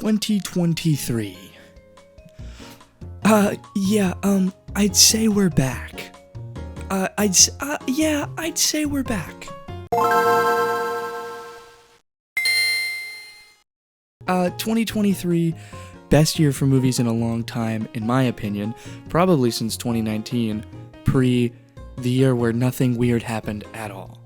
2023. I'd say we're back. I'd say we're back. 2023, best year for movies in a long time, in my opinion, probably since 2019, the year where nothing weird happened at all.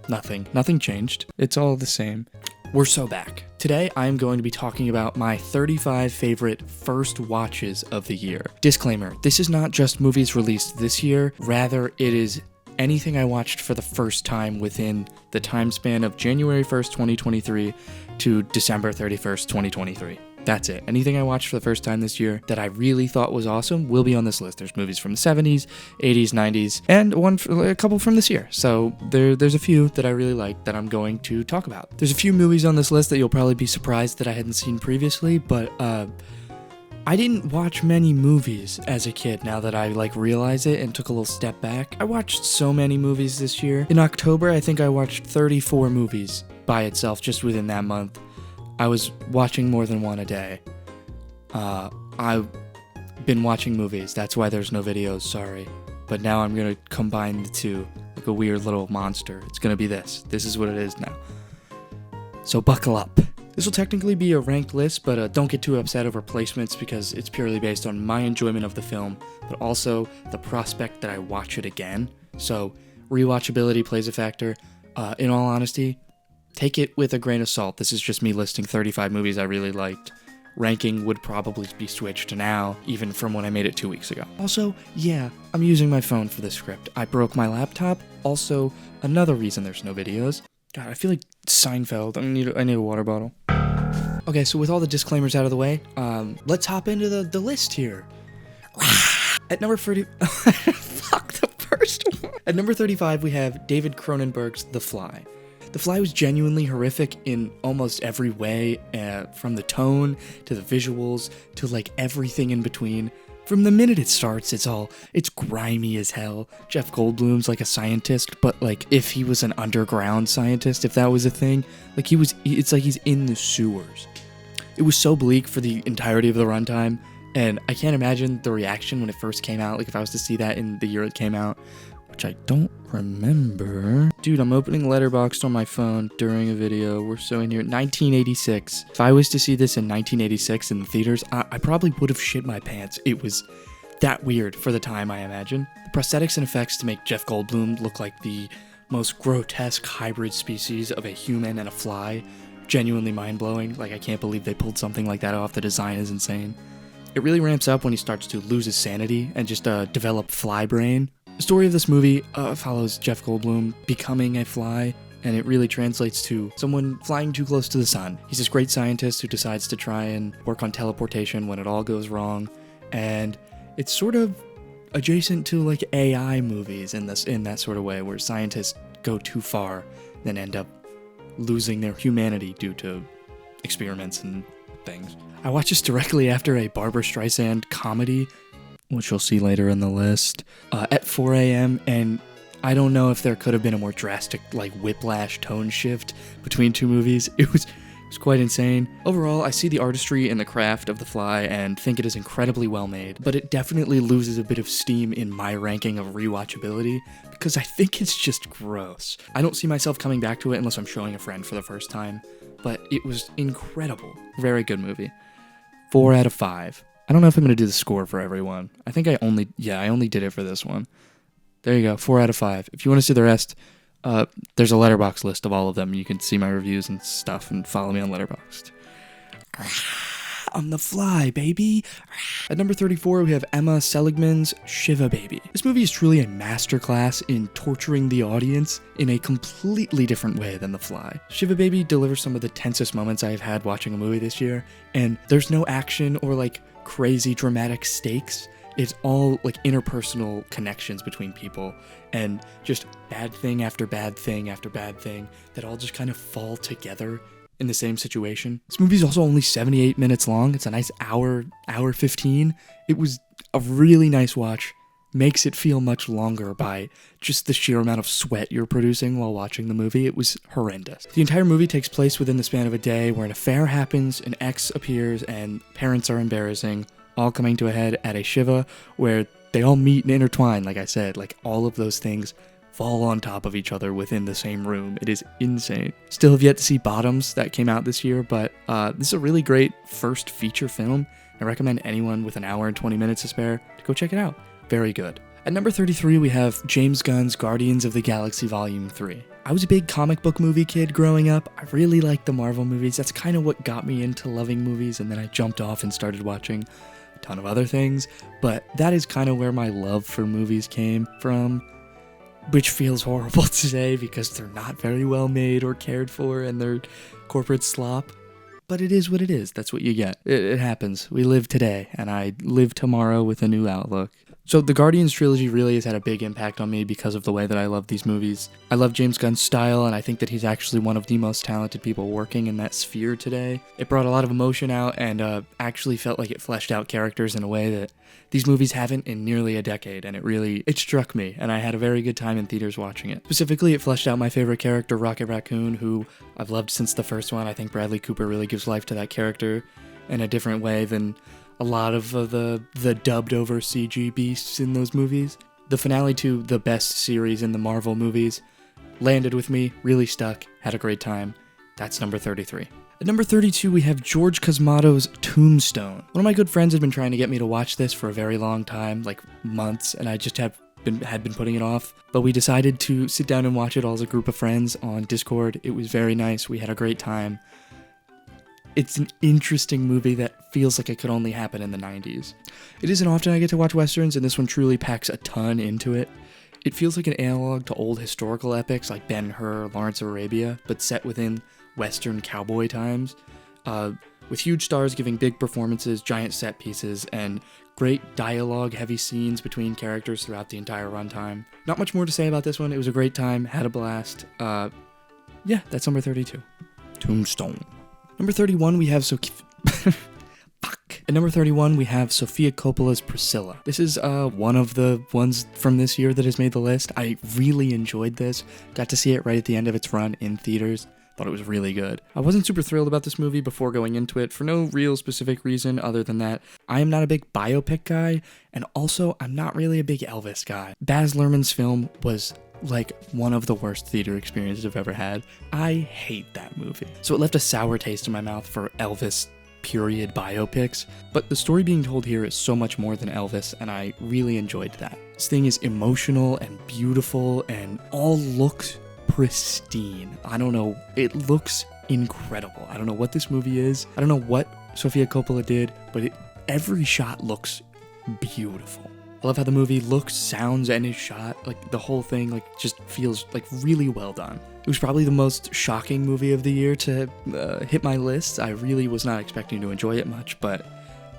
Nothing changed. It's all the same. We're so back. Today, I'm going to be talking about my 35 favorite first watches of the year. Disclaimer, this is not just movies released this year, rather it is anything I watched for the first time within the time span of January 1st, 2023 to December 31st, 2023. That's it. Anything I watched for the first time this year that I really thought was awesome will be on this list. There's movies from the 70s, 80s, 90s, and a couple from this year. So there's a few that I really like that I'm going to talk about. There's a few movies on this list that you'll probably be surprised that I hadn't seen previously, but I didn't watch many movies as a kid now that I realize it and took a little step back. I watched so many movies this year. In October, I think I watched 34 movies by itself just within that month. I was watching more than one a day. I've been watching movies, that's why there's no videos, sorry. But now I'm gonna combine the two like a weird little monster. It's gonna be this. This is what it is now. So buckle up. This will technically be a ranked list, but don't get too upset over placements because it's purely based on my enjoyment of the film, but also the prospect that I watch it again. So rewatchability plays a factor. In all honesty, take it with a grain of salt. This is just me listing 35 movies I really liked. Ranking would probably be switched now, even from when I made it 2 weeks ago. Also, yeah, I'm using my phone for this script. I broke my laptop. Also, another reason there's no videos. God, I feel like Seinfeld. I need a water bottle. Okay, so with all the disclaimers out of the way, let's hop into the list here. At number 30... Fuck the first one. At number 35, we have David Cronenberg's The Fly. The Fly was genuinely horrific in almost every way, from the tone, to the visuals, to everything in between. From the minute it starts, it's grimy as hell. Jeff Goldblum's a scientist, but if he was an underground scientist, if that was a thing, it's like he's in the sewers. It was so bleak for the entirety of the runtime, and I can't imagine the reaction when it first came out, if I was to see that in the year it came out, which I don't remember. Dude, I'm opening Letterboxd on my phone during a video. We're so in here. 1986. If I was to see this in 1986 in the theaters, I probably would have shit my pants. It was that weird for the time, I imagine. The prosthetics and effects to make Jeff Goldblum look like the most grotesque hybrid species of a human and a fly. Genuinely mind-blowing. I can't believe they pulled something like that off. The design is insane. It really ramps up when he starts to lose his sanity and just develop fly brain. The story of this movie follows Jeff Goldblum becoming a fly, and it really translates to someone flying too close to the sun. He's this great scientist who decides to try and work on teleportation when it all goes wrong, and it's sort of adjacent to AI movies in that sort of way, where scientists go too far, then end up losing their humanity due to experiments and things. I watched this directly after a Barbra Streisand comedy, which you'll see later in the list, at 4 a.m., and I don't know if there could have been a more drastic, whiplash tone shift between two movies. It was quite insane. Overall, I see the artistry and the craft of The Fly and think it is incredibly well made, but it definitely loses a bit of steam in my ranking of rewatchability, because I think it's just gross. I don't see myself coming back to it unless I'm showing a friend for the first time, but it was incredible. Very good movie. 4 out of 5. I don't know if I'm going to do the score for everyone. I think I only did it for this one. There you go, 4 out of 5. If you want to see the rest, there's a Letterboxd list of all of them. You can see my reviews and stuff and follow me on Letterboxd. I'm The Fly, baby. At number 34, we have Emma Seligman's Shiva Baby. This movie is truly a masterclass in torturing the audience in a completely different way than The Fly. Shiva Baby delivers some of the tensest moments I've had watching a movie this year, and there's no action or crazy dramatic stakes. It's all interpersonal connections between people and just bad thing after bad thing after bad thing that all just kind of fall together in the same situation. This movie's also only 78 minutes long. It's a nice hour 15. It was a really nice watch. makes it feel much longer by just the sheer amount of sweat you're producing while watching the movie. It was horrendous. The entire movie takes place within the span of a day where an affair happens, an ex appears, and parents are embarrassing, all coming to a head at a Shiva where they all meet and intertwine, like I said. Like, all of those things fall on top of each other within the same room. It is insane. Still have yet to see Bottoms, that came out this year, but this is a really great first feature film. I recommend anyone with an hour and 20 minutes to spare to go check it out. Very good. At number 33, we have James Gunn's Guardians of the Galaxy Volume 3. I was a big comic book movie kid growing up. I really liked the Marvel movies. That's kind of what got me into loving movies, and then I jumped off and started watching a ton of other things. But that is kind of where my love for movies came from, which feels horrible to say because they're not very well made or cared for, and they're corporate slop. But it is what it is. That's what you get. It happens. We live today, and I live tomorrow with a new outlook. So the Guardians trilogy really has had a big impact on me because of the way that I love these movies. I love James Gunn's style, and I think that he's actually one of the most talented people working in that sphere today. It brought a lot of emotion out, and actually felt like it fleshed out characters in a way that these movies haven't in nearly a decade, and it struck me, and I had a very good time in theaters watching it. Specifically, it fleshed out my favorite character, Rocket Raccoon, who I've loved since the first one. I think Bradley Cooper really gives life to that character in a different way than a lot of the dubbed over CG beasts in those movies. The finale to the best series in the Marvel movies landed with me, really stuck, had a great time. That's number 33. At number 32, we have George Cosmato's Tombstone. One of my good friends had been trying to get me to watch this for a very long time, like months, and I just had been putting it off. But we decided to sit down and watch it all as a group of friends on Discord. It was very nice. We had a great time. It's an interesting movie that feels like it could only happen in the 90s. It isn't often I get to watch westerns, and this one truly packs a ton into it. It feels like an analog to old historical epics like Ben-Hur, Lawrence of Arabia, but set within Western cowboy times, with huge stars giving big performances, giant set pieces, and great dialogue-heavy scenes between characters throughout the entire runtime. Not much more to say about this one. It was a great time, had a blast. Yeah, that's number 32. Tombstone. Number 31, we have At number 31, we have Sofia Coppola's Priscilla. This is one of the ones from this year that has made the list. I really enjoyed this. Got to see it right at the end of its run in theaters. Thought it was really good. I wasn't super thrilled about this movie before going into it for no real specific reason other than that I am not a big biopic guy, and also I'm not really a big Elvis guy. Baz Luhrmann's film was like one of the worst theater experiences I've ever had. I hate that movie. So it left a sour taste in my mouth for Elvis period biopics, but the story being told here is so much more than Elvis, and I really enjoyed that. This thing is emotional and beautiful and all looks pristine. I don't know, it looks incredible. I don't know what this movie is. I don't know what Sofia Coppola did, but every shot looks beautiful. I love how the movie looks, sounds, and is shot. Like, the whole thing, like, just feels, like, really well done. It was probably the most shocking movie of the year to hit my list. I really was not expecting to enjoy it much, but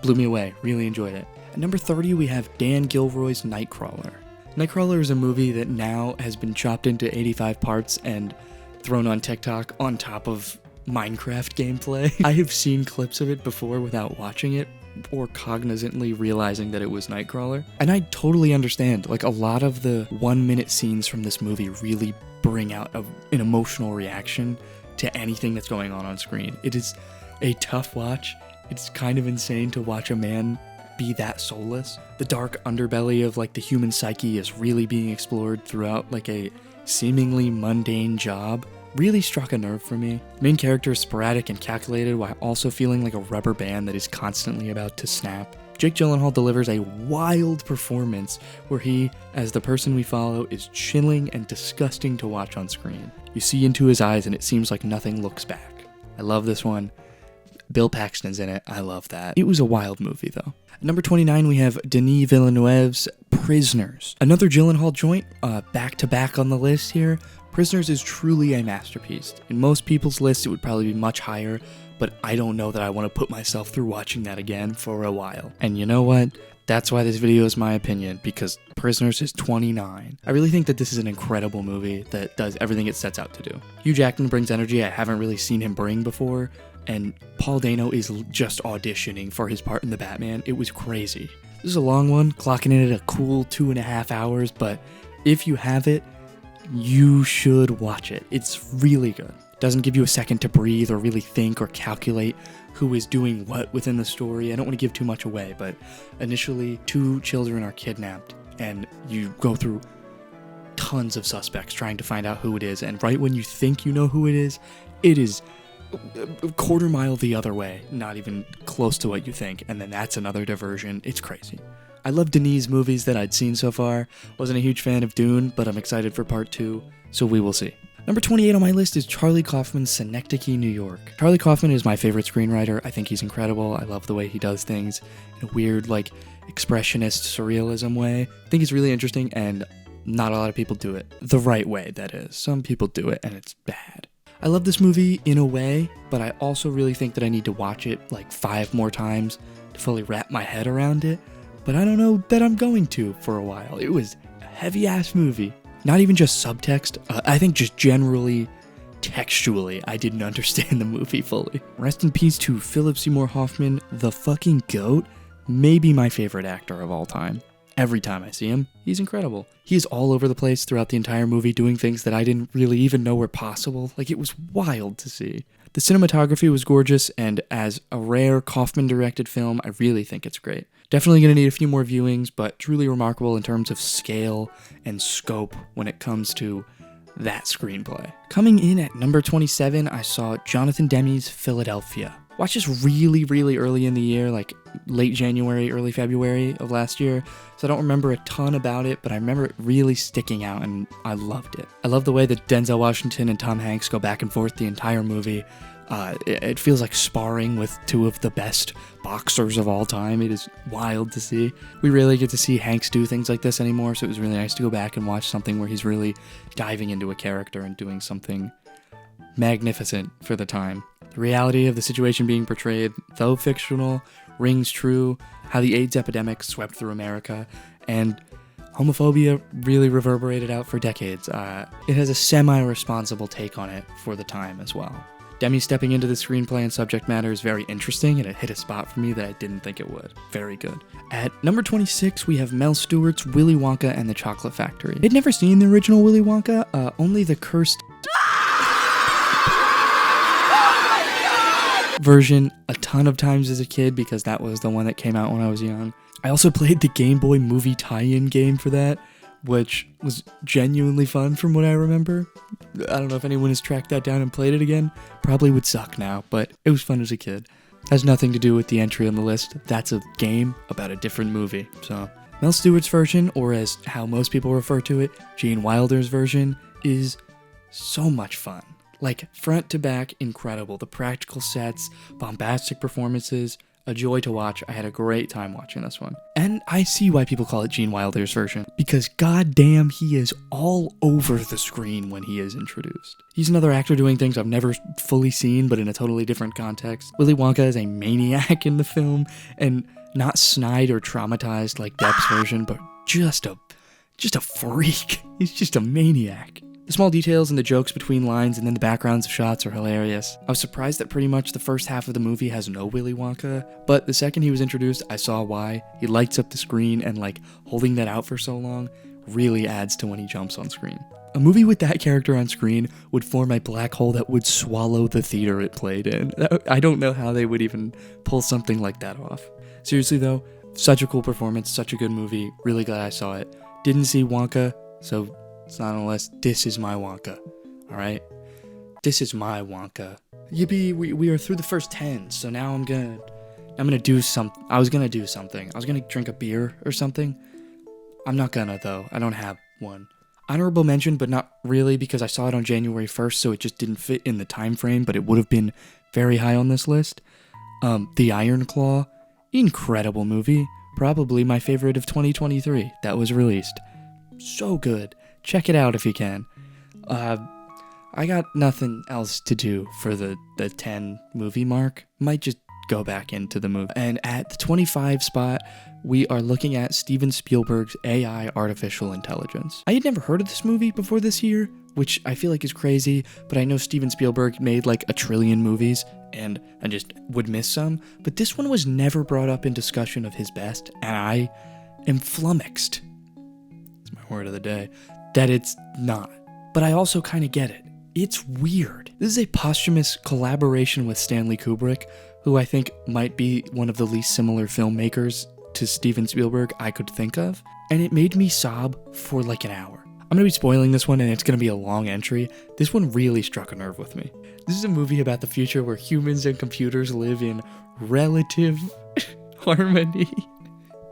blew me away. Really enjoyed it. At number 30, we have Dan Gilroy's Nightcrawler. Nightcrawler is a movie that now has been chopped into 85 parts and thrown on TikTok on top of Minecraft gameplay. I have seen clips of it before without watching it, or cognizantly realizing that it was Nightcrawler. And I totally understand, like, a lot of the 1-minute scenes from this movie really bring out an emotional reaction to anything that's going on screen. It is a tough watch. It's kind of insane to watch a man be that soulless. The dark underbelly of, like, the human psyche is really being explored throughout, like, a seemingly mundane job. Really struck a nerve for me. The main character is sporadic and calculated while also feeling like a rubber band that is constantly about to snap. Jake Gyllenhaal delivers a wild performance where he, as the person we follow, is chilling and disgusting to watch on screen. You see into his eyes and it seems like nothing looks back. I love this one. Bill Paxton's in it. I love that. It was a wild movie, though. At number 29, we have Denis Villeneuve's Prisoners. Another Gyllenhaal joint, back-to-back on the list here. Prisoners is truly a masterpiece. In most people's lists, it would probably be much higher, but I don't know that I want to put myself through watching that again for a while. And you know what? That's why this video is my opinion, because Prisoners is 29. I really think that this is an incredible movie that does everything it sets out to do. Hugh Jackman brings energy I haven't really seen him bring before, and Paul Dano is just auditioning for his part in the Batman. It was crazy. This is a long one, clocking in at a cool 2.5 hours, but if you have it, you should watch it. It's really good. Doesn't give you a second to breathe or really think or calculate who is doing what within the story. I don't want to give too much away, but initially 2 children are kidnapped and you go through tons of suspects trying to find out who it is, and right when you think you know who it is a quarter mile the other way, not even close to what you think, and then that's another diversion. It's crazy. I love Denis movies that I'd seen so far. Wasn't a huge fan of Dune, but I'm excited for part 2, so we will see. Number 28 on my list is Charlie Kaufman's Synecdoche, New York. Charlie Kaufman is my favorite screenwriter. I think he's incredible. I love the way he does things in a weird, like, expressionist surrealism way. I think it's really interesting, and not a lot of people do it the right way, that is. Some people do it, and it's bad. I love this movie in a way, but I also really think that I need to watch it like 5 more times to fully wrap my head around it. But I don't know that I'm going to for a while. It was a heavy-ass movie. Not even just subtext, I think just generally, textually, I didn't understand the movie fully. Rest in peace to Philip Seymour Hoffman, the fucking GOAT, maybe my favorite actor of all time. Every time I see him, he's incredible. He is all over the place throughout the entire movie, doing things that I didn't really even know were possible. Like, it was wild to see. The cinematography was gorgeous, and as a rare Kaufman-directed film, I really think it's great. Definitely going to need a few more viewings, but truly remarkable in terms of scale and scope when it comes to that screenplay. Coming in at number 27, I saw Jonathan Demme's Philadelphia. Watched this really, really early in the year, like late January, early February of last year, so I don't remember a ton about it, but I remember it really sticking out, and I loved it. I love the way that Denzel Washington and Tom Hanks go back and forth the entire movie. It feels like sparring with 2 of the best boxers of all time. It is wild to see. We rarely get to see Hanks do things like this anymore, so it was really nice to go back and watch something where he's really diving into a character and doing something magnificent for the time. The reality of the situation being portrayed, though fictional, rings true. How the AIDS epidemic swept through America, and homophobia really reverberated out for decades. It has a semi-responsible take on it for the time as well. Demme stepping into the screenplay and subject matter is very interesting, and it hit a spot for me that I didn't think it would. Very good. At number 26, we have Mel Stewart's Willy Wonka and the Chocolate Factory. I'd never seen the original Willy Wonka, only the cursed version a ton of times as a kid, because that was the one that came out when I was young. I also played the Game Boy movie tie-in game for that, which was genuinely fun from what I remember. I don't know if anyone has tracked that down and played it again. Probably would suck now, but it was fun as a kid. Has nothing to do with the entry on the list. That's a game about a different movie. So Mel Stewart's version, or as how most people refer to it, Gene Wilder's version, is so much fun. Like, front to back, incredible. The practical sets, bombastic performances, a joy to watch. I had a great time watching this one. And I see why people call it Gene Wilder's version, because goddamn, he is all over the screen when he is introduced. He's another actor doing things I've never fully seen, but in a totally different context. Willy Wonka is a maniac in the film, and not snide or traumatized like Depp's version, but just a freak. He's just a maniac. The small details and the jokes between lines and then the backgrounds of shots are hilarious. I was surprised that pretty much the first half of the movie has no Willy Wonka, but the second he was introduced, I saw why. He lights up the screen, and like holding that out for so long really adds to when he jumps on screen. A movie with that character on screen would form a black hole that would swallow the theater it played in. I don't know how they would even pull something like that off. Seriously though, such a cool performance, such a good movie, really glad I saw it. Didn't see Wonka, so it's not unless this is my Wonka, alright? This is my Wonka. Yippee, we are through the first 10, so now I'm gonna do something. I was gonna do something. I was gonna drink a beer or something. I'm not gonna, though. I don't have one. Honorable mention, but not really, because I saw it on January 1st, so it just didn't fit in the time frame, but it would have been very high on this list. The Iron Claw, incredible movie. Probably my favorite of 2023 that was released. So good. Check it out if you can. I got nothing else to do for the 10 movie mark. Might just go back into the movie. And at the 25 spot, we are looking at Steven Spielberg's AI Artificial Intelligence. I had never heard of this movie before this year, which I feel like is crazy, but I know Steven Spielberg made like a trillion movies, and I just would miss some, but this one was never brought up in discussion of his best, and I am flummoxed. It's my word of the day. That it's not. But I also kind of get it. It's weird. This is a posthumous collaboration with Stanley Kubrick, who I think might be one of the least similar filmmakers to Steven Spielberg I could think of, and it made me sob for like an hour. I'm going to be spoiling this one, and it's going to be a long entry. This one really struck a nerve with me. This is a movie about the future where humans and computers live in relative harmony.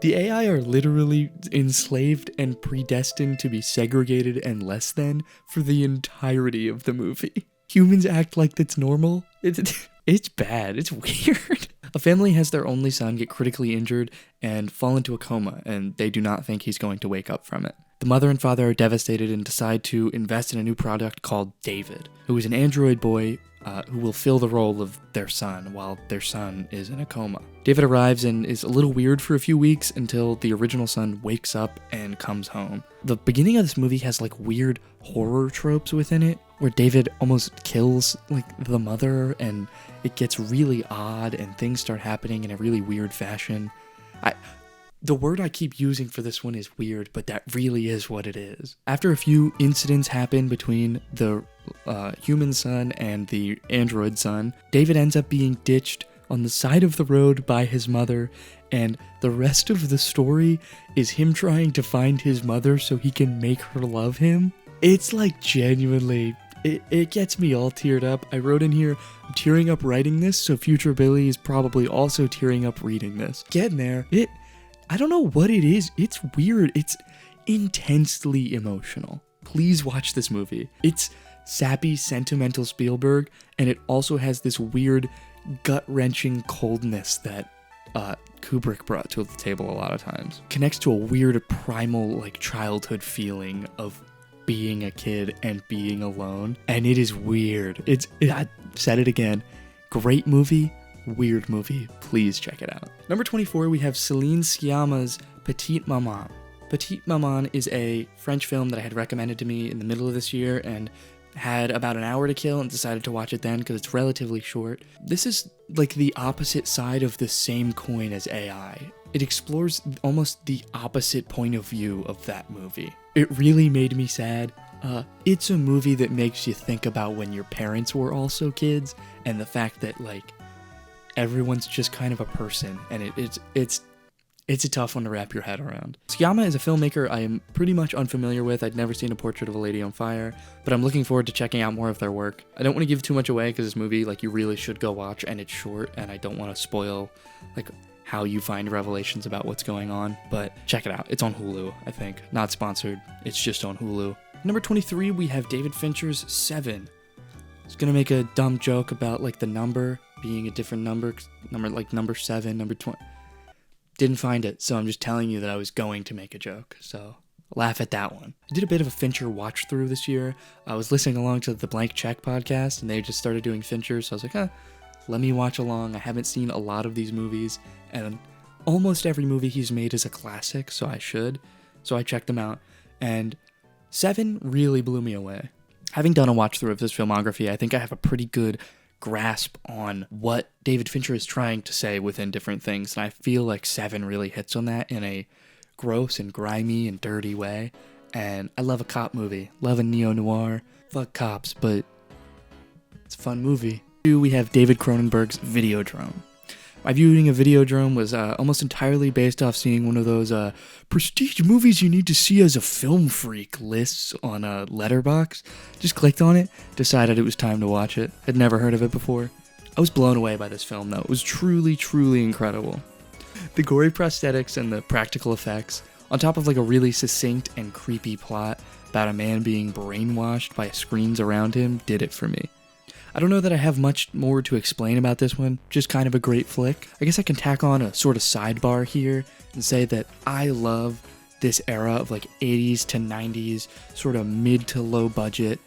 The AI are literally enslaved and predestined to be segregated and less than for the entirety of the movie. Humans act like that's normal. It's bad. It's weird. A family has their only son get critically injured and fall into a coma, and they do not think he's going to wake up from it. The mother and father are devastated and decide to invest in a new product called David, who is an android boy who will fill the role of their son while their son is in a coma. David arrives and is a little weird for a few weeks until the original son wakes up and comes home. The beginning of this movie has like weird horror tropes within it, where David almost kills like the mother, and it gets really odd and things start happening in a really weird fashion. The word I keep using for this one is weird, but that really is what it is. After a few incidents happen between the human son and the android son, David ends up being ditched on the side of the road by his mother, and the rest of the story is him trying to find his mother so he can make her love him. It's like genuinely, it gets me all teared up. I wrote in here, I'm tearing up writing this, so future Billy is probably also tearing up reading this. Getting there. I don't know what it is. It's weird. It's intensely emotional. Please watch this movie. It's sappy, sentimental Spielberg, and it also has this weird, gut-wrenching coldness that Kubrick brought to the table a lot of times. Connects to a weird, primal, like childhood feeling of being a kid and being alone, and it is weird. I said it again. Great movie. Weird movie. Please check it out. Number 24, we have Celine Sciamma's Petite Maman. Petite Maman is a French film that I had recommended to me in the middle of this year and had about an hour to kill and decided to watch it then because it's relatively short. This is like the opposite side of the same coin as AI. It explores almost the opposite point of view of that movie. It really made me sad. It's a movie that makes you think about when your parents were also kids and the fact that like everyone's just kind of a person, and it's a tough one to wrap your head around. Sciamma is a filmmaker I am pretty much unfamiliar with. I'd never seen A Portrait of a Lady on Fire, but I'm looking forward to checking out more of their work. I don't want to give too much away because this movie, like, you really should go watch, and it's short, and I don't want to spoil, like, how you find revelations about what's going on, but check it out. It's on Hulu, I think. Not sponsored. It's just on Hulu. Number 23, we have David Fincher's Seven. I was gonna make a dumb joke about, like, the number being a different number like number 7, number 20. Didn't find it, so I'm just telling you that I was going to make a joke, so laugh at that one. I did a bit of a Fincher watch through this year. I was listening along to the Blank Check podcast, and they just started doing Fincher, so I was like, let me watch along. I haven't seen a lot of these movies, and almost every movie he's made is a classic, so I should. So I checked them out, and Seven really blew me away. Having done a watch through of his filmography, I think I have a pretty good grasp on what David Fincher is trying to say within different things, and I feel like Seven really hits on that in a gross and grimy and dirty way. And I love a cop movie, love a neo-noir. Fuck cops, but it's a fun movie. We have David Cronenberg's Videodrome. My viewing of Videodrome was almost entirely based off seeing one of those prestige movies you need to see as a film freak lists on Letterboxd. Just clicked on it, decided it was time to watch it. Had never heard of it before. I was blown away by this film, though. It was truly, truly incredible. The gory prosthetics and the practical effects, on top of like a really succinct and creepy plot about a man being brainwashed by screens around him, did it for me. I don't know that I have much more to explain about this one, just kind of a great flick. I guess I can tack on a sort of sidebar here and say that I love this era of like 80s to 90s, sort of mid to low budget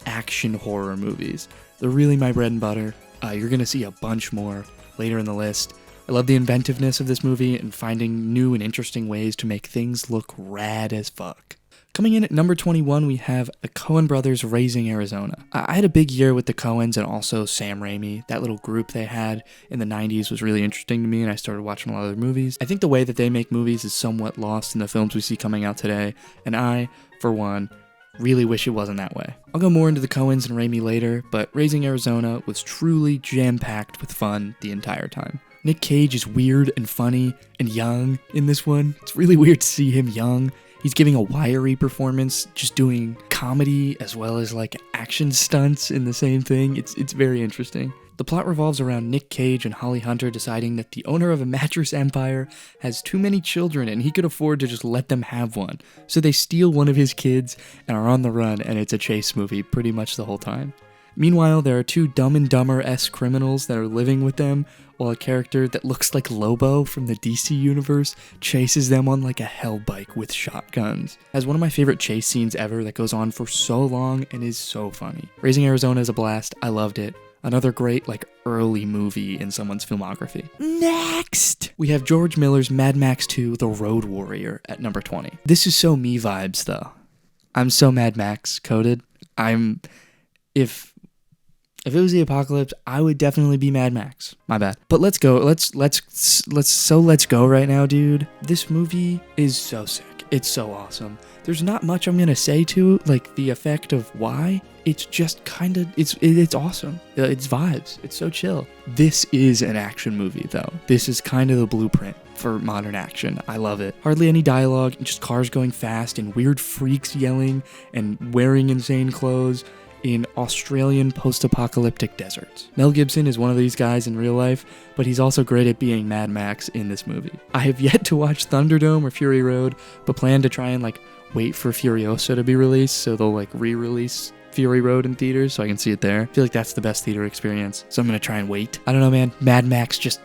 action horror movies. They're really my bread and butter. You're gonna see a bunch more later in the list. I love the inventiveness of this movie and finding new and interesting ways to make things look rad as fuck. Coming in at number 21, we have the Coen brothers Raising Arizona. I had a big year with the Coens and also Sam Raimi. That little group they had in the 90s was really interesting to me, and I started watching a lot of their movies. I think the way that they make movies is somewhat lost in the films we see coming out today, and I, for one, really wish it wasn't that way. I'll go more into the Coens and Raimi later, but Raising Arizona was truly jam-packed with fun the entire time. Nick Cage is weird and funny and young in this one. It's really weird to see him young. He's giving a wiry performance, just doing comedy as well as like action stunts in the same thing. It's very interesting. The plot revolves around Nick Cage and Holly Hunter deciding that the owner of a mattress empire has too many children and he could afford to just let them have one. So they steal one of his kids and are on the run, and it's a chase movie pretty much the whole time. Meanwhile, there are two Dumb and Dumber-esque criminals that are living with them, while a character that looks like Lobo from the DC universe chases them on like a hell bike with shotguns. Has one of my favorite chase scenes ever that goes on for so long and is so funny. Raising Arizona is a blast. I loved it. Another great, like, early movie in someone's filmography. Next! We have George Miller's Mad Max 2, The Road Warrior at number 20. This is so me vibes, though. I'm so Mad Max coded. If it was the apocalypse, I would definitely be Mad Max. My bad. But let's go. Let's go right now, dude. This movie is so sick. It's so awesome. There's not much I'm gonna say to like the effect of why. It's just kind of it's awesome. It's vibes. It's so chill. This is an action movie though. This is kind of the blueprint for modern action. I love it. Hardly any dialogue, just cars going fast and weird freaks yelling and wearing insane clothes in Australian post-apocalyptic deserts. Mel Gibson is one of these guys in real life, but he's also great at being Mad Max in this movie. I have yet to watch Thunderdome or Fury Road, but plan to try and like wait for Furiosa to be released, so they'll like re-release Fury Road in theaters so I can see it there. I feel like that's the best theater experience, so I'm gonna try and wait. I don't know, man. Mad Max just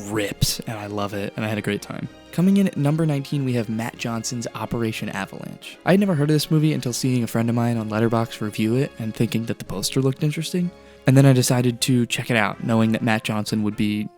rips, and I love it, and I had a great time. Coming in at number 19, we have Matt Johnson's Operation Avalanche. I had never heard of this movie until seeing a friend of mine on Letterboxd review it and thinking that the poster looked interesting. And then I decided to check it out, knowing that Matt Johnson would be,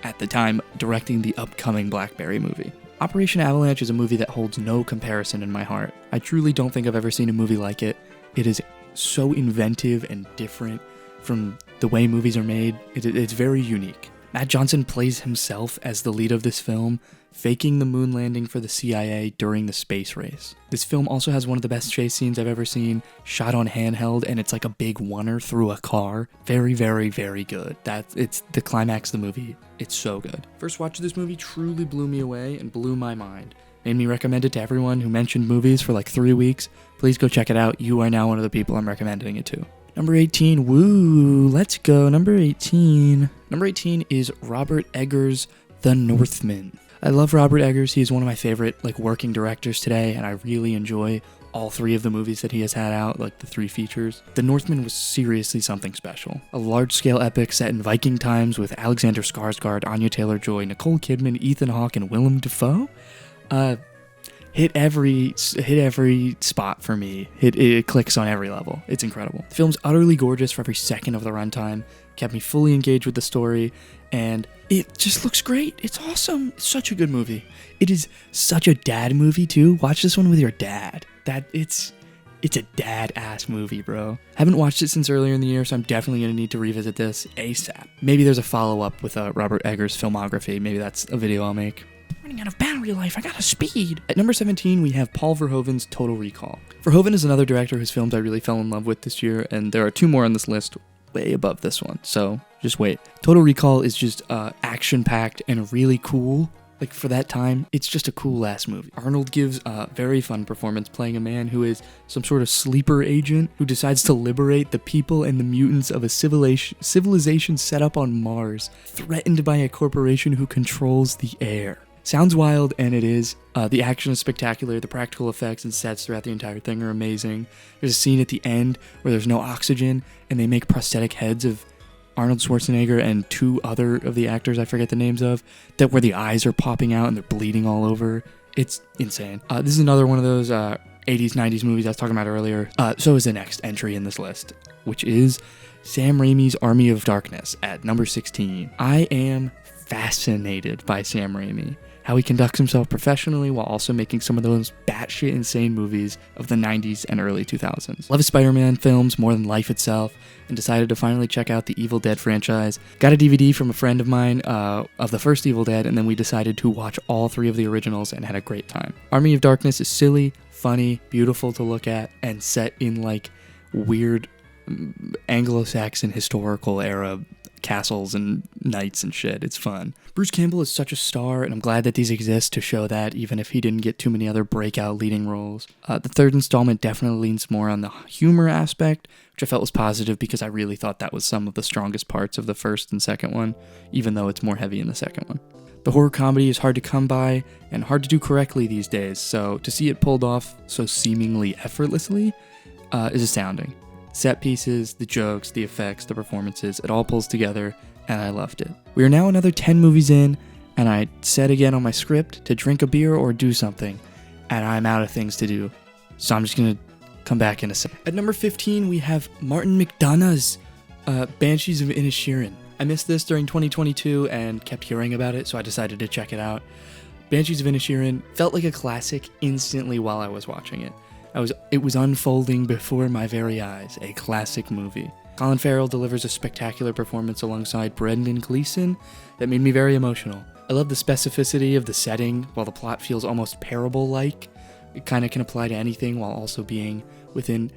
at the time, directing the upcoming Blackberry movie. Operation Avalanche is a movie that holds no comparison in my heart. I truly don't think I've ever seen a movie like it. It is so inventive and different from the way movies are made. It's very unique. Matt Johnson plays himself as the lead of this film, faking the moon landing for the CIA during the space race. This film also has one of the best chase scenes I've ever seen, shot on handheld, and it's like a big oneer through a car. Very, very, very good. It's the climax of the movie. It's so good. First watch of this movie truly blew me away and blew my mind. Made me recommend it to everyone who mentioned movies for like 3 weeks. Please go check it out. You are now one of the people I'm recommending it to. Number 18, woo, let's go. Number 18. Number 18 is Robert Eggers' The Northman. I love Robert Eggers. He is one of my favorite working directors today, and I really enjoy all 3 of the movies that he has had out, like the 3 features. The Northman was seriously something special. A large-scale epic set in Viking times with Alexander Skarsgård, Anya Taylor-Joy, Nicole Kidman, Ethan Hawke, and Willem Dafoe. Hit every spot for me. It clicks on every level. It's incredible. The film's utterly gorgeous for every second of the runtime. Kept me fully engaged with the story, and it just looks great. It's awesome. It's such a good movie. It is such a dad movie too. Watch this one with your dad. It's a dad-ass movie, bro. Haven't watched it since earlier in the year, so I'm definitely gonna need to revisit this ASAP. Maybe there's a follow-up with Robert Eggers' filmography. Maybe that's a video I'll make. Running out of battery life, I got a speed. At number 17, we have Paul Verhoeven's Total Recall. Verhoeven is another director whose films I really fell in love with this year, and there are 2 more on this list way above this one, so just wait. Total Recall is just action-packed and really cool. Like, for that time, it's just a cool-ass movie. Arnold gives a very fun performance playing a man who is some sort of sleeper agent who decides to liberate the people and the mutants of a civilization set up on Mars, threatened by a corporation who controls the air. Sounds wild, and it is. The action is spectacular. The practical effects and sets throughout the entire thing are amazing. There's a scene at the end where there's no oxygen, and they make prosthetic heads of Arnold Schwarzenegger and 2 other of the actors I forget the names of, that where the eyes are popping out and they're bleeding all over. It's insane. This is another one of those 80s, 90s movies I was talking about earlier. So is the next entry in this list, which is Sam Raimi's Army of Darkness at number 16. I am fascinated by Sam Raimi. How he conducts himself professionally while also making some of those batshit insane movies of the 90s and early 2000s. Love his Spider-Man films more than life itself, and decided to finally check out the Evil Dead franchise. Got a DVD from a friend of mine of the first Evil Dead, and then we decided to watch all 3 of the originals and had a great time. Army of Darkness is silly, funny, beautiful to look at, and set in like weird Anglo-Saxon historical era castles and knights and shit. It's fun. Bruce Campbell is such a star, and I'm glad that these exist to show that, even if he didn't get too many other breakout leading roles. The 3rd installment definitely leans more on the humor aspect, which I felt was positive because I really thought that was some of the strongest parts of the 1st and 2nd one, even though it's more heavy in the 2nd one. The horror comedy is hard to come by and hard to do correctly these days, so to see it pulled off so seemingly effortlessly is astounding. Set pieces, the jokes, the effects, the performances, it all pulls together, and I loved it. We are now another 10 movies in, and I said again on my script to drink a beer or do something, and I'm out of things to do, so I'm just gonna come back in a second. At number 15, we have Martin McDonagh's Banshees of Inisherin. I missed this during 2022 and kept hearing about it, so I decided to check it out. Banshees of Inisherin felt like a classic instantly while I was watching it. It was unfolding before my very eyes, a classic movie. Colin Farrell delivers a spectacular performance alongside Brendan Gleeson that made me very emotional. I love the specificity of the setting, while the plot feels almost parable-like. It kind of can apply to anything while also being within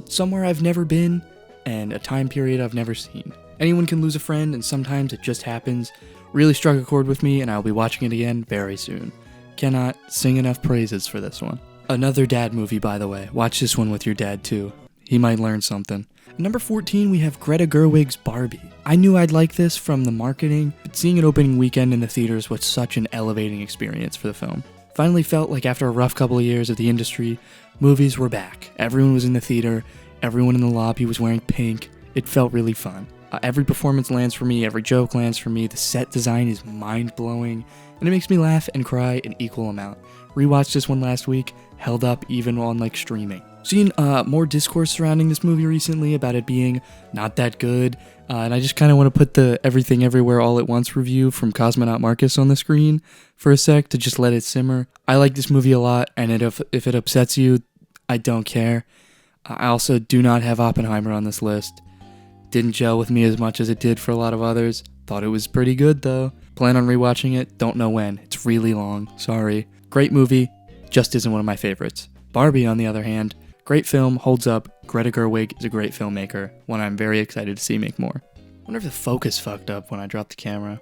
somewhere I've never been and a time period I've never seen. Anyone can lose a friend, and sometimes it just happens. Really struck a chord with me, and I'll be watching it again very soon. Cannot sing enough praises for this one. Another dad movie, by the way. Watch this one with your dad, too. He might learn something. Number 14, we have Greta Gerwig's Barbie. I knew I'd like this from the marketing, but seeing it opening weekend in the theaters was such an elevating experience for the film. Finally felt like after a rough couple of years of the industry, movies were back. Everyone was in the theater, everyone in the lobby was wearing pink. It felt really fun. Every performance lands for me, every joke lands for me, the set design is mind-blowing, and it makes me laugh and cry an equal amount. Rewatched this one last week, held up even on like streaming. Seen more discourse surrounding this movie recently about it being not that good, and I just kind of want to put the Everything Everywhere All at Once review from Cosmonaut Marcus on the screen for a sec to just let it simmer. I like this movie a lot, and if it upsets you, I don't care. I also do not have Oppenheimer on this list. Didn't gel with me as much as it did for a lot of others. Thought it was pretty good though. Plan on rewatching it, don't know when. It's really long, sorry. Great movie, just isn't one of my favorites. Barbie, on the other hand, great film, holds up. Greta Gerwig is a great filmmaker, one I'm very excited to see make more. Wonder if the focus fucked up when I dropped the camera.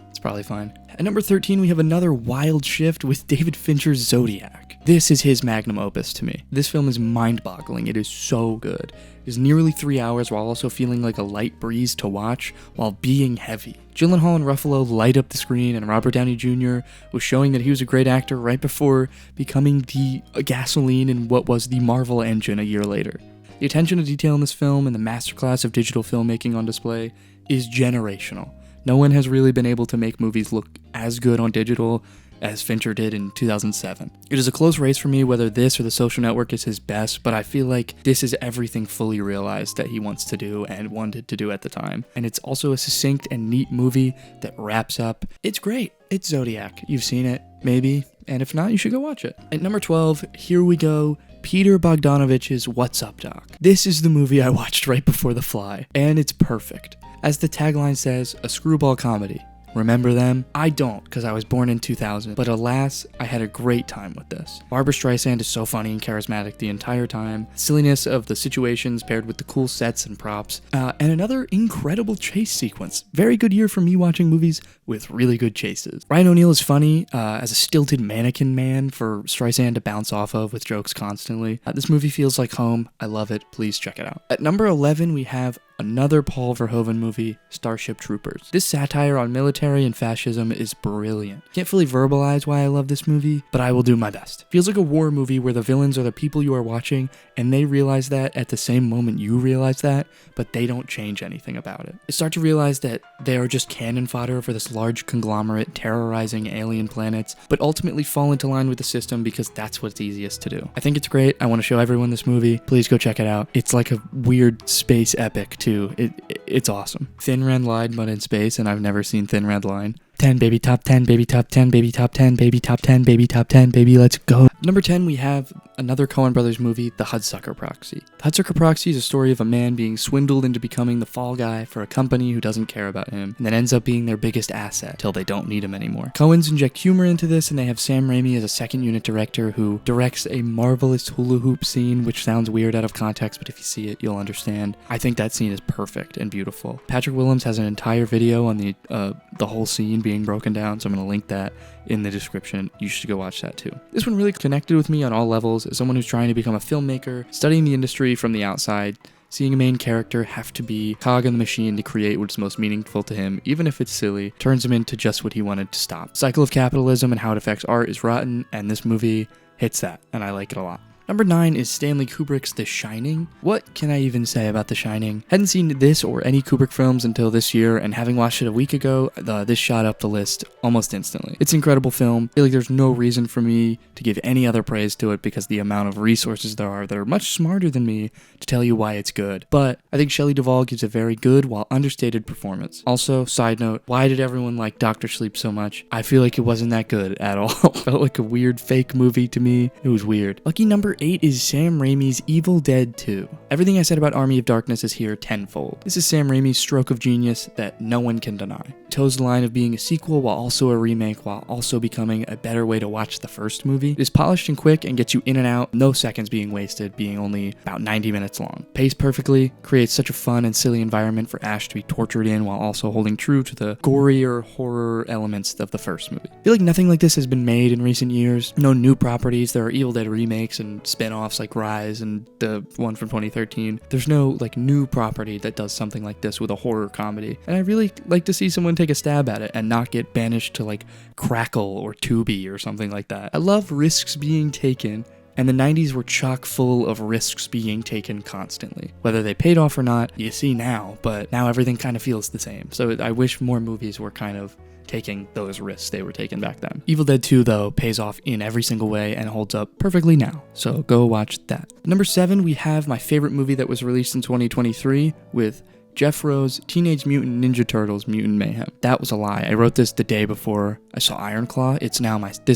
It's probably fine. At number 13, we have another wild shift with David Fincher's Zodiac. This is his magnum opus to me. This film is mind-boggling. It is so good. It is nearly 3 hours while also feeling like a light breeze to watch while being heavy. Gyllenhaal and Ruffalo light up the screen, and Robert Downey Jr. was showing that he was a great actor right before becoming the gasoline in what was the Marvel engine a year later. The attention to detail in this film and the masterclass of digital filmmaking on display is generational. No one has really been able to make movies look as good on digital as Fincher did in 2007. It is a close race for me whether this or The Social Network is his best, but I feel like this is everything fully realized that he wants to do and wanted to do at the time. And it's also a succinct and neat movie that wraps up. It's great. It's Zodiac. You've seen it, maybe, and if not, you should go watch it. At number 12, here we go. Peter Bogdanovich's What's Up, Doc? This is the movie I watched right before The Fly, and it's perfect. As the tagline says, a screwball comedy. Remember them? I don't, because I was born in 2000, but alas, I had a great time with this. Barbra Streisand is so funny and charismatic the entire time, silliness of the situations paired with the cool sets and props, and another incredible chase sequence. Very good year for me watching movies with really good chases. Ryan O'Neal is funny as a stilted mannequin man for Streisand to bounce off of with jokes constantly. This movie feels like home. I love it. Please check it out. At number 11, we have another Paul Verhoeven movie, Starship Troopers. This satire on military and fascism is brilliant. Can't fully verbalize why I love this movie, but I will do my best. Feels like a war movie where the villains are the people you are watching, and they realize that at the same moment you realize that, but they don't change anything about it. You start to realize that they are just cannon fodder for this large conglomerate terrorizing alien planets, but ultimately fall into line with the system because that's what's easiest to do. I think it's great. I want to show everyone this movie. Please go check it out. It's like a weird space epic too. 2, it's awesome. Thin Red Line, but in space, and I've never seen Thin Red Line. 10, baby, top 10, baby, top 10, baby, top 10, baby, top 10, baby, top 10, baby, let's go. Number 10, we have another Coen Brothers movie, The Hudsucker Proxy. The Hudsucker Proxy is a story of a man being swindled into becoming the fall guy for a company who doesn't care about him, and then ends up being their biggest asset till they don't need him anymore. Coens inject humor into this, and they have Sam Raimi as a second unit director who directs a marvelous hula hoop scene, which sounds weird out of context, but if you see it, you'll understand. I think that scene is perfect and beautiful. Patrick Willems has an entire video on the whole scene being broken down, so I'm going to link that in the description. You should go watch that too. This one really connected with me on all levels as someone who's trying to become a filmmaker, studying the industry from the outside, seeing a main character have to be cog in the machine to create what's most meaningful to him, even if it's silly, turns him into just what he wanted to stop. Cycle of capitalism and how it affects art is rotten, and this movie hits that, and I like it a lot. Number 9 is Stanley Kubrick's The Shining. What can I even say about The Shining? Hadn't seen this or any Kubrick films until this year, and having watched it a week ago, this shot up the list almost instantly. It's an incredible film. I feel like there's no reason for me to give any other praise to it because the amount of resources there are that are much smarter than me to tell you why it's good. But I think Shelley Duvall gives a very good while understated performance. Also, side note, why did everyone like Dr. Sleep so much? I feel like it wasn't that good at all. Felt like a weird fake movie to me. It was weird. Lucky number 8 is Sam Raimi's Evil Dead 2. Everything I said about Army of Darkness is here tenfold. This is Sam Raimi's stroke of genius that no one can deny. It toes the line of being a sequel while also a remake, while also becoming a better way to watch the first movie. It is polished and quick and gets you in and out, no seconds being wasted, being only about 90 minutes long. Paced perfectly, creates such a fun and silly environment for Ash to be tortured in while also holding true to the gorier horror elements of the first movie. I feel like nothing like this has been made in recent years. No new properties. There are Evil Dead remakes and spin-offs like Rise and the one from 2013. There's no like new property that does something like this with a horror comedy. And I really like to see someone take a stab at it and not get banished to like Crackle or Tubi or something like that. I love risks being taken, and the 90s were chock full of risks being taken constantly. Whether they paid off or not, you see now, but now everything kind of feels the same. So I wish more movies were kind of taking those risks they were taking back then. Evil Dead 2, though, pays off in every single way and holds up perfectly now, so go watch that. Number 7, we have my favorite movie that was released in 2023 with Jeff Rowe's Teenage Mutant Ninja Turtles Mutant Mayhem. That was a lie. I wrote this the day before I saw Iron Claw. This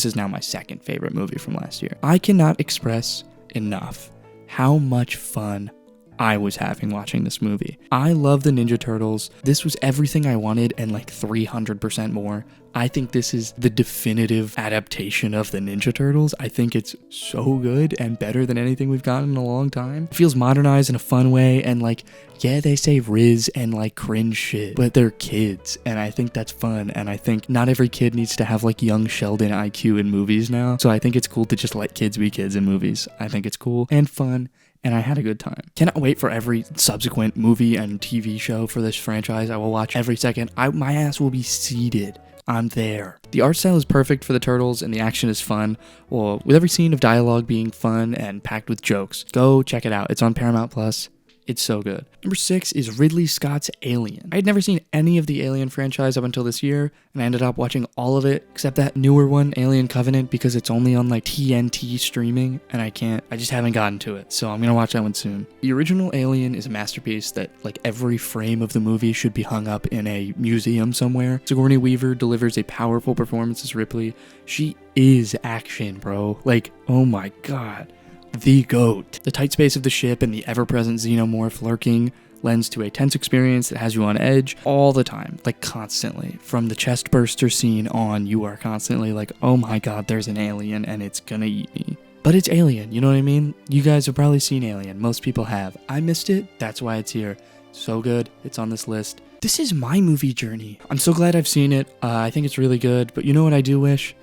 is now my second favorite movie from last year. I cannot express enough how much fun I was having watching this movie. I love the Ninja Turtles. This was everything I wanted and like 300% more. I think this is the definitive adaptation of the Ninja Turtles. I think it's so good and better than anything we've gotten in a long time. It feels modernized in a fun way, and like, yeah, they say Riz and like cringe shit, but they're kids, and I think that's fun, and I think not every kid needs to have like young Sheldon IQ in movies now, so I think it's cool to just let kids be kids in movies. I think it's cool and fun, and I had a good time. Cannot wait for every subsequent movie and TV show for this franchise. I will watch every second. My ass will be seated. I'm there. The art style is perfect for the Turtles and the action is fun, well, with every scene of dialogue being fun and packed with jokes. Go check it out. It's on Paramount Plus. It's so good. Number 6 is Ridley Scott's Alien. I had never seen any of the Alien franchise up until this year, and I ended up watching all of it, except that newer one, Alien Covenant, because it's only on like TNT streaming, and I just haven't gotten to it, so I'm gonna watch that one soon. The original Alien is a masterpiece that like every frame of the movie should be hung up in a museum somewhere. Sigourney Weaver delivers a powerful performance as Ripley. She is action, bro. Like, oh my god. The GOAT. The tight space of the ship and the ever-present xenomorph lurking lends to a tense experience that has you on edge all the time, like constantly. From the chest burster scene on, you are constantly like, oh my god, there's an alien and it's gonna eat me. But it's Alien, you know what I mean? You guys have probably seen Alien. Most people have. I missed it. That's why it's here. So good. It's on this list. This is my movie journey. I'm so glad I've seen it. I think it's really good, but you know what I do wish?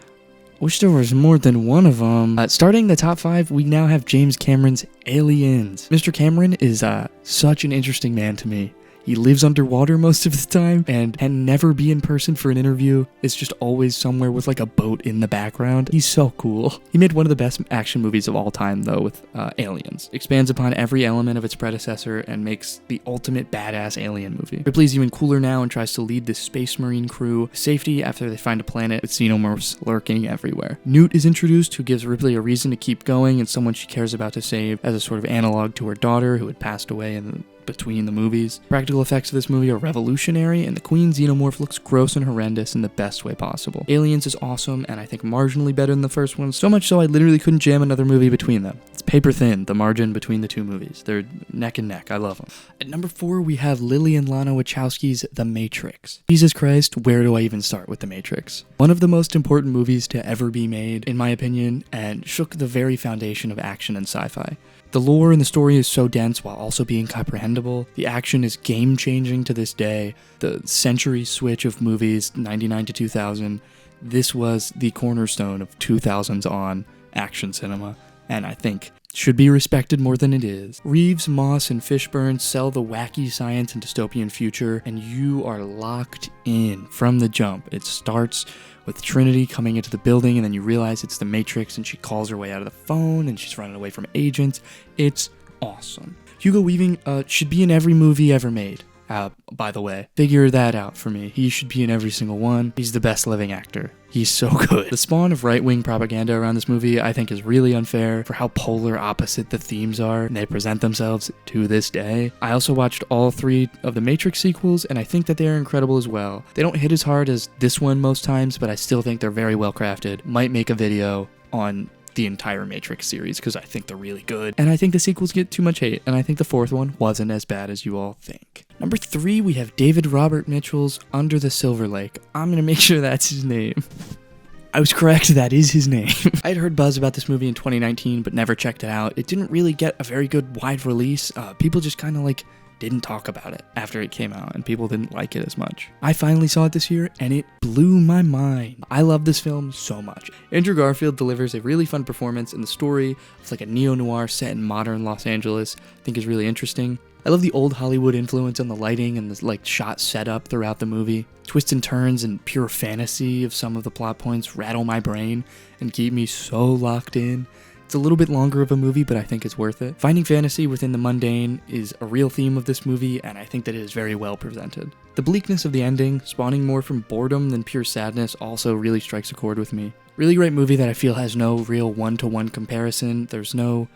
Wish there was more than one of them. Starting the top 5, we now have James Cameron's Aliens. Mr. Cameron is such an interesting man to me. He lives underwater most of the time and can never be in person for an interview. It's just always somewhere with like a boat in the background. He's so cool. He made one of the best action movies of all time though with Aliens. Expands upon every element of its predecessor and makes the ultimate badass alien movie. Ripley's even cooler now and tries to lead the Space Marine crew to safety after they find a planet with xenomorphs lurking everywhere. Newt is introduced, who gives Ripley a reason to keep going and someone she cares about to save as a sort of analog to her daughter who had passed away in between the movies. Practical effects of this movie are revolutionary, and the Queen Xenomorph looks gross and horrendous in the best way possible. Aliens is awesome, and I think marginally better than the first one, so much so I literally couldn't jam another movie between them. It's paper thin, the margin between the two movies. They're neck and neck. I love them. At number 4, we have Lily and Lana Wachowski's The Matrix. Jesus Christ, where do I even start with The Matrix? One of the most important movies to ever be made, in my opinion, and shook the very foundation of action and sci-fi. The lore and the story is so dense while also being comprehensible. The action is game-changing to this day. The century switch of movies, 99 to 2000, this was the cornerstone of 2000s on action cinema, and I think should be respected more than it is. Reeves, Moss, and Fishburne sell the wacky science and dystopian future, and you are locked in from the jump. It starts with Trinity coming into the building, and then you realize it's the Matrix, and she calls her way out of the phone, and she's running away from agents. It's awesome. Hugo Weaving should be in every movie ever made. By the way, figure that out for me. He should be in every single one. He's the best living actor. He's so good. The spawn of right-wing propaganda around this movie I think is really unfair for how polar opposite the themes are and they present themselves to this day. I also watched all 3 of the Matrix sequels, and I think that they're incredible as well. They don't hit as hard as this one most times, but I still think they're very well crafted. Might make a video on the entire Matrix series because I think they're really good, and I think the sequels get too much hate, and I think the 4th one wasn't as bad as you all think. Number 3, we have David Robert Mitchell's Under the Silver Lake. I'm gonna make sure that's his name. I was correct, that is his name. I had heard buzz about this movie in 2019, but never checked it out. It didn't really get a very good wide release. People just kind of didn't talk about it after it came out, and people didn't like it as much. I finally saw it this year, and it blew my mind. I love this film so much. Andrew Garfield delivers a really fun performance, and the story of a neo-noir set in modern Los Angeles I think is really interesting. I love the old Hollywood influence on the lighting and the shot setup throughout the movie. Twists and turns and pure fantasy of some of the plot points rattle my brain and keep me so locked in. It's a little bit longer of a movie, but I think it's worth it. Finding fantasy within the mundane is a real theme of this movie, and I think that it is very well presented. The bleakness of the ending, spawning more from boredom than pure sadness, also really strikes a chord with me. Really great movie that I feel has no real one-to-one comparison. There's no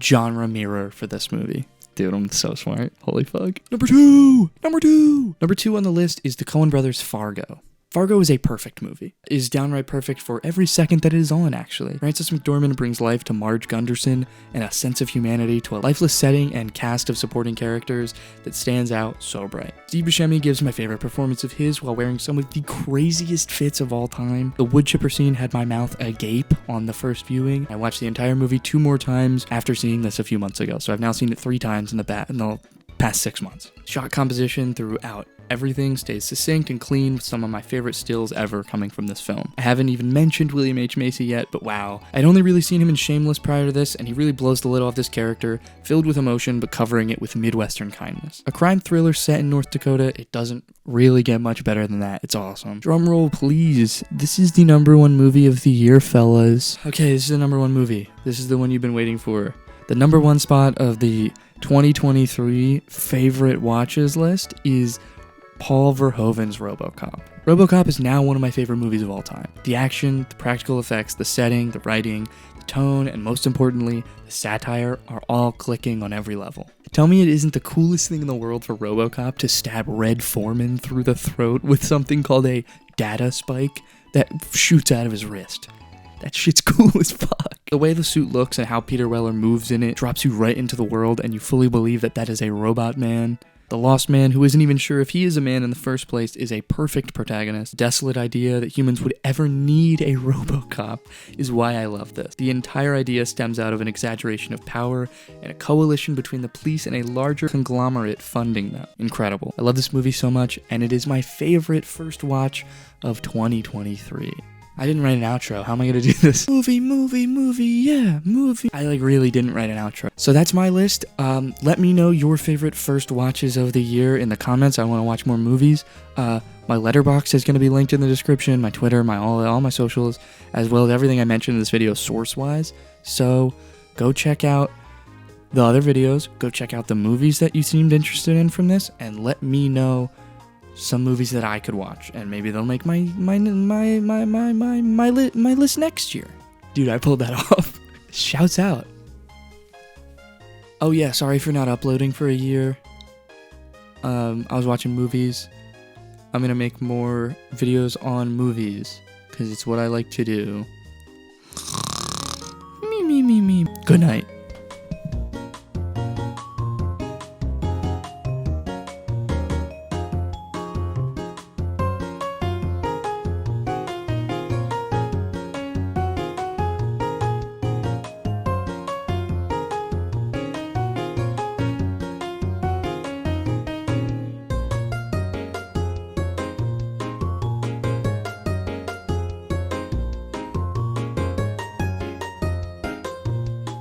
genre mirror for this movie. Dude, I'm so smart. Holy fuck. Number two on the list is the Coen brothers' Fargo. Fargo is a perfect movie. It is downright perfect for every second that it is on, actually. Frances McDormand brings life to Marge Gunderson and a sense of humanity to a lifeless setting and cast of supporting characters that stands out so bright. Steve Buscemi gives my favorite performance of his while wearing some of the craziest fits of all time. The wood chipper scene had my mouth agape on the first viewing. I watched the entire movie 2 more times after seeing this a few months ago, so I've now seen it 3 times in the past 6 months. Shot composition throughout everything stays succinct and clean, with some of my favorite stills ever coming from this film. I haven't even mentioned William H. Macy yet, but wow. I'd only really seen him in Shameless prior to this, and he really blows the lid off this character, filled with emotion but covering it with Midwestern kindness. A crime thriller set in North Dakota, it doesn't really get much better than that. It's awesome. Drum roll, please. This is the number 1 movie of the year, fellas. Okay, this is the number 1 movie. This is the one you've been waiting for. The number 1 spot of the 2023 favorite watches list is Paul Verhoeven's RoboCop. RoboCop is now one of my favorite movies of all time. The action, the practical effects, the setting, the writing, the tone, and most importantly, the satire are all clicking on every level. Tell me it isn't the coolest thing in the world for RoboCop to stab Red Foreman through the throat with something called a data spike that shoots out of his wrist. That shit's cool as fuck. The way the suit looks and how Peter Weller moves in it drops you right into the world, and you fully believe that that is a robot man. The lost man who isn't even sure if he is a man in the first place is a perfect protagonist. Desolate idea that humans would ever need a RoboCop is why I love this. The entire idea stems out of an exaggeration of power and a coalition between the police and a larger conglomerate funding them. Incredible. I love this movie so much, and it is my favorite first watch of 2023. I didn't write an outro. How am I gonna do this? Movie, yeah, movie. I really didn't write an outro. So that's my list. Let me know your favorite first watches of the year in the comments. I want to watch more movies. My Letterboxd is gonna be linked in the description. My Twitter, all my socials, as well as everything I mentioned in this video source-wise. So go check out the other videos. Go check out the movies that you seemed interested in from this, and let me know some movies that I could watch, and maybe they'll make my list next year. Dude, I pulled that off. Shouts out. Oh yeah, sorry for not uploading for a year. I was watching movies. I'm gonna make more videos on movies because it's what I like to do. Me. Good night.